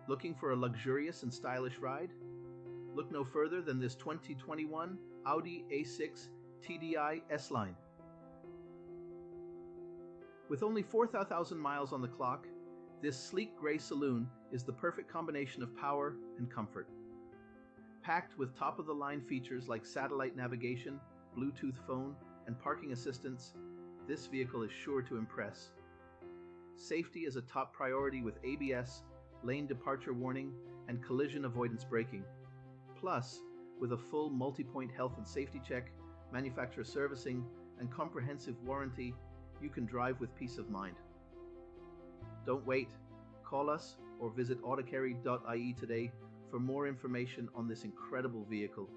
Looking for a luxurious and stylish ride? Look no further than this 2021 Audi A6 TDI S-Line. With only 4,000 miles on the clock, this sleek gray saloon is the perfect combination of power and comfort. Packed with top-of-the-line features like satellite navigation, Bluetooth phone, and parking assistance, this vehicle is sure to impress. Safety is a top priority with ABS, lane departure warning, and collision avoidance braking. Plus, with a full multi-point health and safety check, manufacturer servicing, and comprehensive warranty, you can drive with peace of mind. Don't wait. Call us or visit audikerry.ie today for more information on this incredible vehicle.